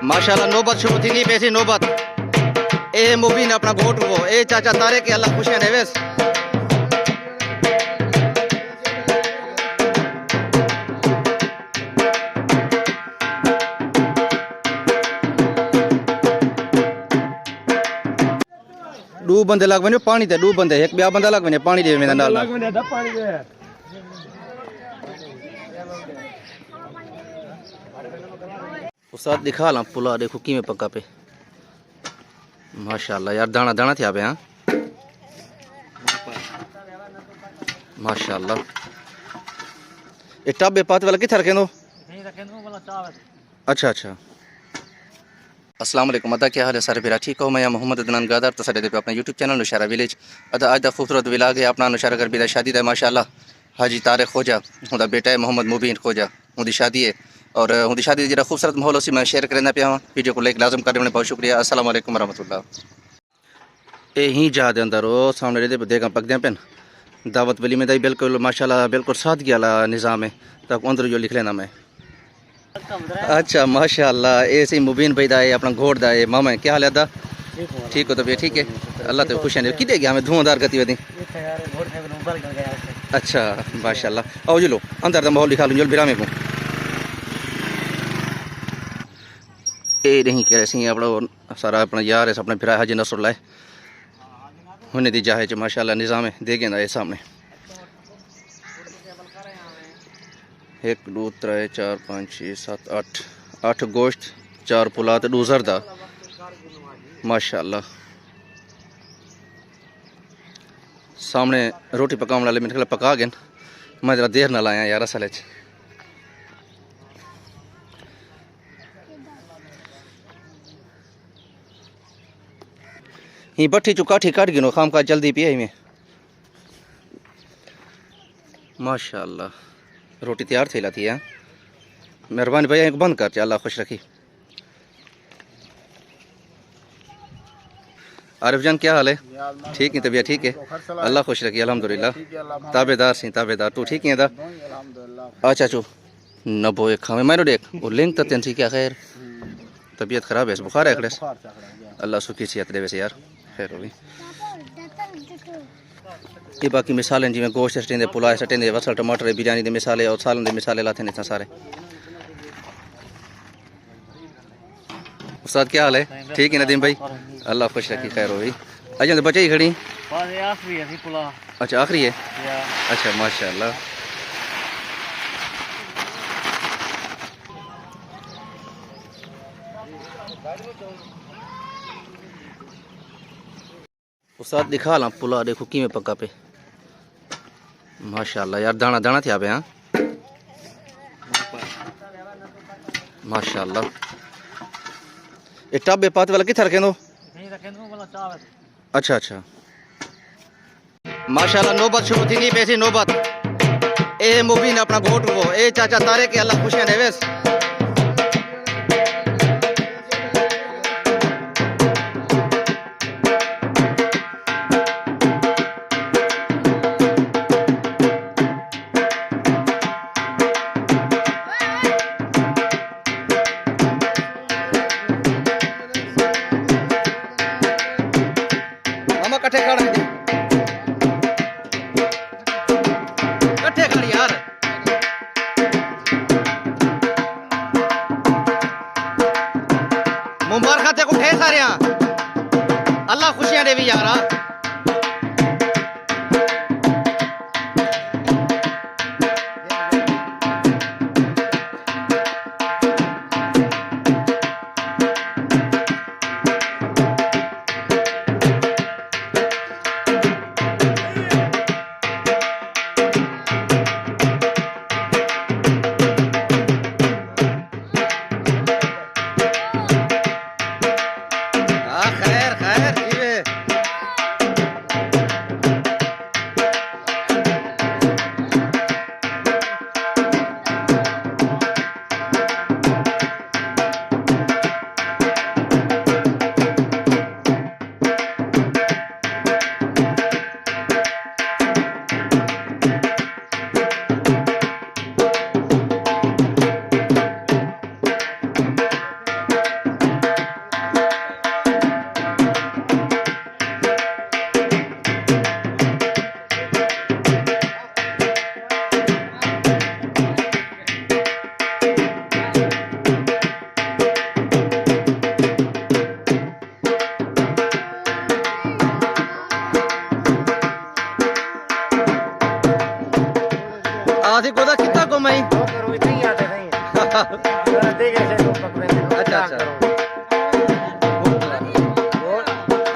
माशाल्लाह नौबत शुरू थी नहीं पैसी नौबत ए मुबीन अपना घोट वो ए चाचा तारे के अल्लाह खुशियां देवेस दो बंदे लग बने पानी ते दो बंदे एक बिया बंदा लग बने पानी दे में नाल लग बने द पानी दे उस्ताद दिखा ला पुला देखो की में पक्का पे माशाल्लाह यार दाना दाना थे पे हां माशाल्लाह ये टब पात वाला किथे रखे दो नहीं रखे दो वाला चावल अच्छा अच्छा अस्सलाम वालेकुम अदा क्या हाल है सारे मेरा ठीक हो मैं मोहम्मद अदनान गादर तो सारे पे अपना यूट्यूब चैनल नौशहरा विलेज अदा आज दा खूबसूरत विलाग है अपना नौशहरा घर बिदा शादी दा माशाल्लाह हाजी तारिक खोजा उनका बेटा है मोहम्मद मुबीन खोजा उनकी शादी है और उनकी शादी जरा खूबसूरत माहौल उसी मैं शेयर करना पिया वीडियो को लाइक लाजम करने में बहुत शुक्रिया अस्सलाम वालेकुम रहमतुल्लाह यहीं जा दे अंदर वो सामने रहते देखा पक दें पेन दावत वली में दाई बिल्कुल माशाल्लाह बिल्कुल सादगी वाला निज़ाम है तक अंदर जो लिख लेना मैं अच्छा माशाल्लाह ऐसे ही मुबीन भाई दा है अपना घोड़ दा है मामा है क्या हाल है दा ठीक हो तबीयत ठीक है अल्लाह तो खुश है किधे गया हमें धुआंधार गतिविधि अच्छा माशाल्लाह आओ जी लो अंदर दा माहौल दिखा लो जो बिरा में को ए नहीं कह रहे सी अपना सारा अपना यार है अपना फिरा हाजी नसरुल्लाह होने दी जाहे माशाल्लाह निज़ाम है देखें ना ये सामने 1 2 3 4 5 6 7 8 8 गोश्त 4 पुलात 2 जरदा माशाल्लाह सामने रोटी पकाने वाले मेरे ख्याल पका गए मैं जरा देर ना लाया यार असल ही बट्ठी चु काठी काट गिनो खाम का जल्दी पिया ही में माशाल्लाह रोटी तैयार थी लाती है मेहरबानी भैया एक बंद कर अल्लाह खुश रखी आरिफ जान क्या हाल है ठीक है तबीयत ठीक है अल्लाह खुश रखी अल्हम्दुलिल्लाह ताबेदार सी ताबेदार तू ठीक है दा अच्छा चो नबो एक खावे मैंने देख वो लिंक तन ठीक है खैर तबीयत खराब है बुखार है अल्लाह सुखी सेहत दे वैसे यार खैर होगी ये बाकी मिसालें जिमें गोश्त सटें दे पुलाए सटें दे वसल टमाटर बिरयानी दे मिसाले और सालन दे मिसाले लाते हैं सारे उस्ताद क्या हाल है ठीक है नदीम भाई अल्लाह खुश रखी खैर होगी अजय तो बच्चे ही खड़ी अच्छा आखिरी है अच्छा माशाल्लाह उस्ताद दिखा ला पुला देखो की में पक्का पे माशाल्लाह यार दाना दाना थे पे हां माशाल्लाह ये टब पात वाला किथे रखे दो नहीं रखे दो वाला चावल अच्छा अच्छा माशाल्लाह नौबत शुरू थी नहीं पैसी नौबत ए मुबीन अपना घोट वो ए चाचा तारे के अल्लाह खुशियां देवेस कट्ठे खड़ कट्ठे खड़ यार मुबारक ते को ठे सारे अल्लाह खुशियां देवी यार